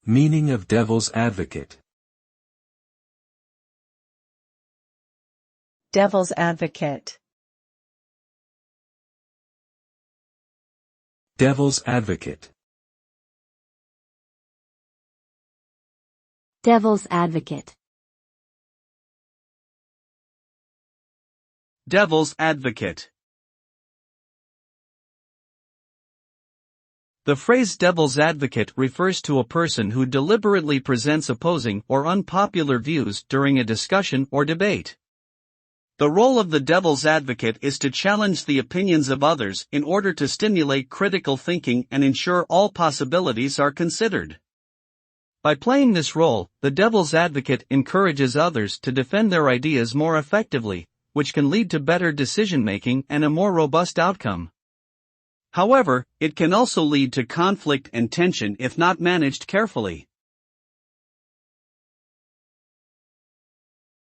Meaning of devil's advocate. Devil's advocate. Devil's advocate. Devil's advocate. Devil's advocate. The phrase devil's advocate refers to a person who deliberately presents opposing or unpopular views during a discussion or debate. The role of the devil's advocate is to challenge the opinions of others in order to stimulate critical thinking and ensure all possibilities are considered. By playing this role, the devil's advocate encourages others to defend their ideas more effectively, which can lead to better decision-making and a more robust outcome. However, it can also lead to conflict and tension if not managed carefully.